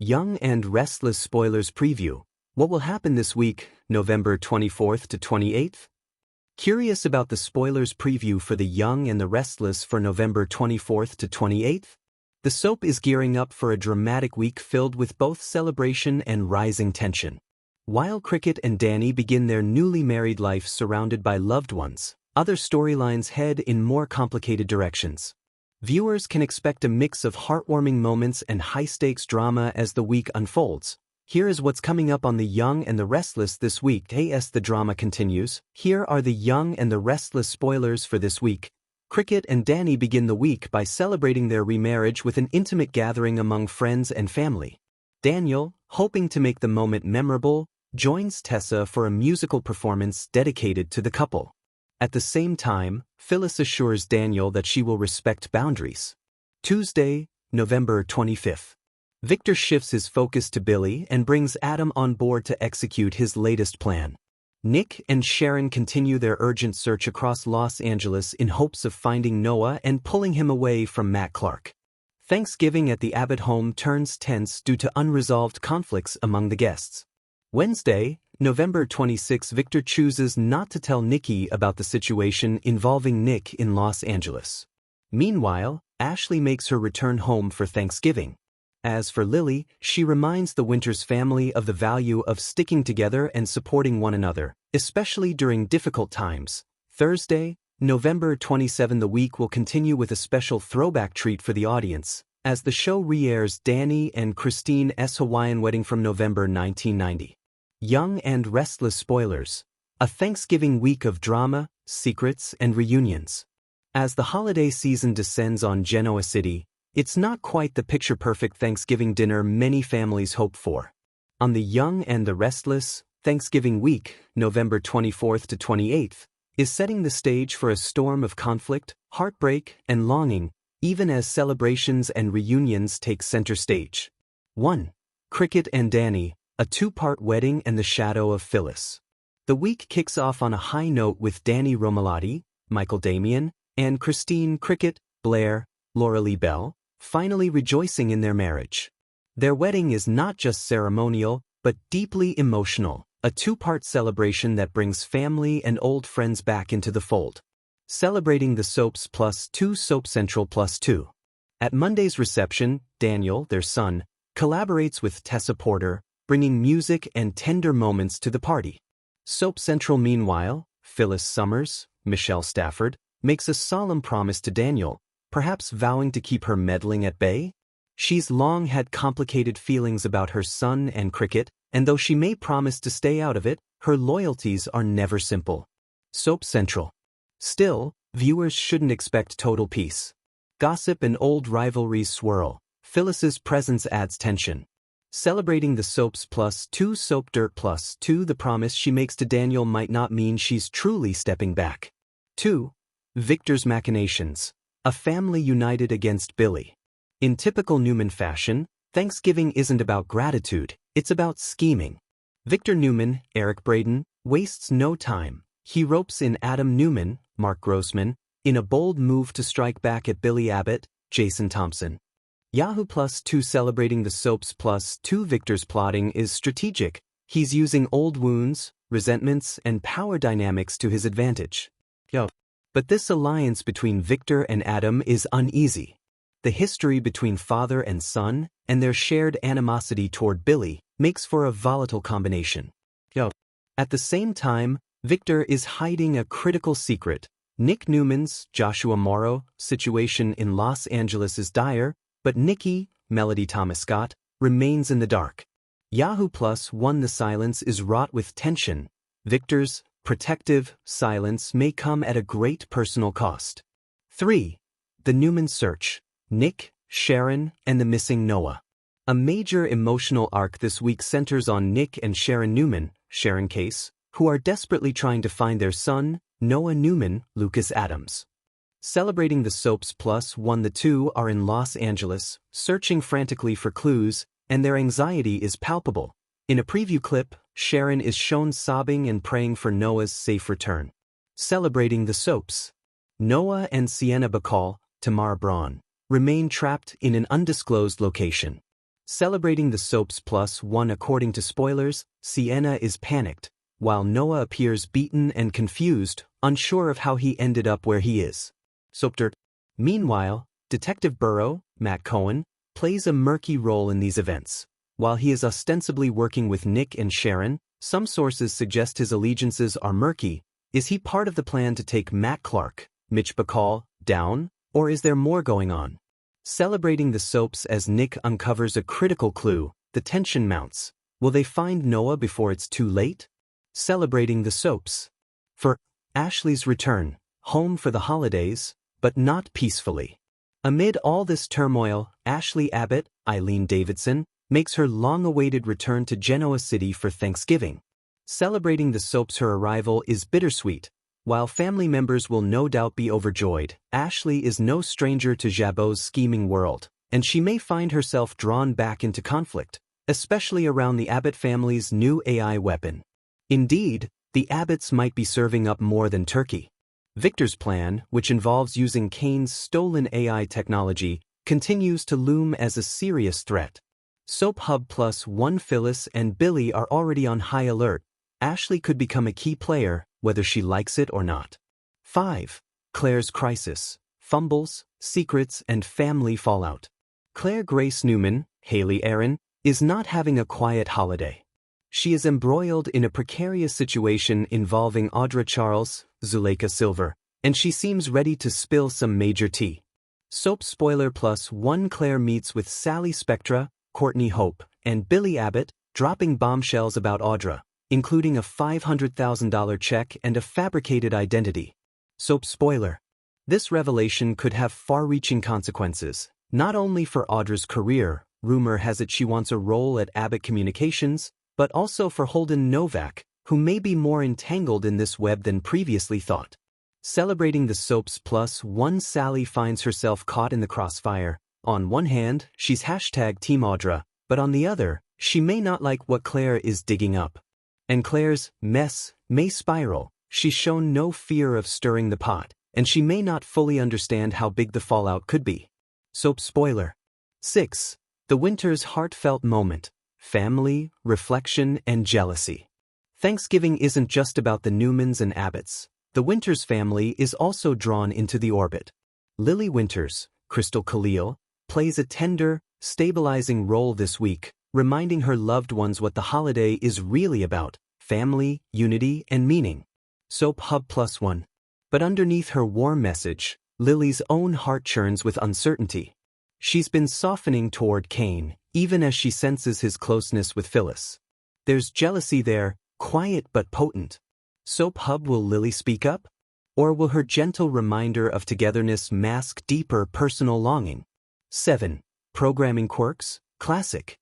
Young and Restless spoilers preview. What will happen this week, November 24th to 28th? Curious about the spoilers preview for The Young and the Restless for November 24th to 28th? The soap is gearing up for a dramatic week filled with both celebration and rising tension. While Cricket and Danny begin their newly married life surrounded by loved ones, other storylines head in more complicated directions. Viewers can expect a mix of heartwarming moments and high-stakes drama as the week unfolds. Here is what's coming up on The Young and the Restless this week. As the drama continues, here are The Young and the Restless spoilers for this week. Cricket and Danny begin the week by celebrating their remarriage with an intimate gathering among friends and family. Daniel, hoping to make the moment memorable, joins Tessa for a musical performance dedicated to the couple. At the same time, Phyllis assures Daniel that she will respect boundaries. Tuesday, November 25th. Victor shifts his focus to Billy and brings Adam on board to execute his latest plan. Nick and Sharon continue their urgent search across Los Angeles in hopes of finding Noah and pulling him away from Matt Clark. Thanksgiving at the Abbott home turns tense due to unresolved conflicts among the guests. Wednesday, November 26, Victor chooses not to tell Nikki about the situation involving Nick in Los Angeles. Meanwhile, Ashley makes her return home for Thanksgiving. As for Lily, she reminds the Winters family of the value of sticking together and supporting one another, especially during difficult times. Thursday, November 27. The week will continue with a special throwback treat for the audience, as the show re-airs Danny and Christine's Hawaiian wedding from November 1990. Young and Restless spoilers. A Thanksgiving week of drama, secrets, and reunions. As the holiday season descends on Genoa City, it's not quite the picture-perfect Thanksgiving dinner many families hope for. On The Young and the Restless, Thanksgiving week, November 24th to 28th, is setting the stage for a storm of conflict, heartbreak, and longing, even as celebrations and reunions take center stage. 1. Cricket and Danny, a two-part wedding and the shadow of Phyllis. The week kicks off on a high note with Danny Romalotti, Michael Damian, and Christine Cricket, Blair, Laura Lee Bell, finally rejoicing in their marriage. Their wedding is not just ceremonial, but deeply emotional, a two-part celebration that brings family and old friends back into the fold. Celebrating the soaps +2 Soap Central +2. At Monday's reception, Daniel, their son, collaborates with Tessa Porter, bringing music and tender moments to the party. Soap Central meanwhile, Phyllis Summers, Michelle Stafford, makes a solemn promise to Daniel, perhaps vowing to keep her meddling at bay. She's long had complicated feelings about her son and Cricket, and though she may promise to stay out of it, her loyalties are never simple. Soap Central. Still, viewers shouldn't expect total peace. Gossip and old rivalries swirl. Phyllis's presence adds tension. Celebrating the soaps +2 Soap Dirt +2. The promise she makes to Daniel might not mean she's truly stepping back. 2. Victor's machinations. A family united against Billy. In typical Newman fashion, Thanksgiving isn't about gratitude, it's about scheming. Victor Newman, Eric Braeden, wastes no time. He ropes in Adam Newman, Mark Grossman, in a bold move to strike back at Billy Abbott, Jason Thompson. Yahoo +2 celebrating the soaps +2. Victor's plotting is strategic. He's using old wounds, resentments, and power dynamics to his advantage. But this alliance between Victor and Adam is uneasy. The history between father and son, and their shared animosity toward Billy, makes for a volatile combination. At the same time, Victor is hiding a critical secret. Nick Newman's, Joshua Morrow, situation in Los Angeles is dire, but Nikki, Melody Thomas Scott, remains in the dark. Yahoo +1. The silence is wrought with tension. Victor's protective silence may come at a great personal cost. 3. The Newman search. Nick, Sharon, and the missing Noah. A major emotional arc this week centers on Nick and Sharon Newman, Sharon Case, who are desperately trying to find their son, Noah Newman, Lucas Adams. Celebrating the soaps +1. The two are in Los Angeles, searching frantically for clues, and their anxiety is palpable. In a preview clip, Sharon is shown sobbing and praying for Noah's safe return. Celebrating the soaps. Noah and Sienna Bacall, Tamara Braun, remain trapped in an undisclosed location. Celebrating the soaps +1 according to spoilers, Sienna is panicked, while Noah appears beaten and confused, unsure of how he ended up where he is. Soap dirt. Meanwhile, Detective Burrow, Matt Cohen, plays a murky role in these events. While he is ostensibly working with Nick and Sharon, some sources suggest his allegiances are murky. Is he part of the plan to take Matt Clark, Mitch Bacall, down, or is there more going on? Celebrating the soaps as Nick uncovers a critical clue, the tension mounts. Will they find Noah before it's too late? Celebrating the soaps. For Ashley's return, home for the holidays, but not peacefully. Amid all this turmoil, Ashley Abbott, Eileen Davidson, makes her long-awaited return to Genoa City for Thanksgiving. Celebrating the soaps, her arrival is bittersweet. While family members will no doubt be overjoyed, Ashley is no stranger to Jabot's scheming world, and she may find herself drawn back into conflict, especially around the Abbott family's new AI weapon. Indeed, the Abbotts might be serving up more than turkey. Victor's plan, which involves using Kane's stolen AI technology, continues to loom as a serious threat. Soap Hub +1 Phyllis and Billy are already on high alert. Ashley could become a key player, whether she likes it or not. 5. Claire's crisis, fumbles, secrets, and family fallout. Claire Grace Newman, Haley Aaron, is not having a quiet holiday. She is embroiled in a precarious situation involving Audra Charles, Zuleika Silver, and she seems ready to spill some major tea. Soap spoiler +1 Claire meets with Sally Spectra, Courtney Hope, and Billy Abbott, dropping bombshells about Audra, including a $500,000 check and a fabricated identity. Soap spoiler. This revelation could have far-reaching consequences, not only for Audra's career, rumor has it she wants a role at Abbott Communications, but also for Holden Novak, who may be more entangled in this web than previously thought. Celebrating the soaps +1 Sally finds herself caught in the crossfire. On one hand, she's #Team Audra, but on the other, she may not like what Claire is digging up. And Claire's mess may spiral. She's shown no fear of stirring the pot, and she may not fully understand how big the fallout could be. Soap spoiler. 6. The winter's heartfelt moment. Family, reflection, and jealousy. Thanksgiving isn't just about the Newmans and Abbotts. The Winters family is also drawn into the orbit. Lily Winters, Crystal Khalil, plays a tender, stabilizing role this week, reminding her loved ones what the holiday is really about: family, unity, and meaning. Soap Hub +1. But underneath her warm message, Lily's own heart churns with uncertainty. She's been softening toward Kane, even as she senses his closeness with Phyllis. There's jealousy there, quiet but potent. Soap Hub, will Lily speak up? Or will her gentle reminder of togetherness mask deeper personal longing? 7. Programming quirks, classic.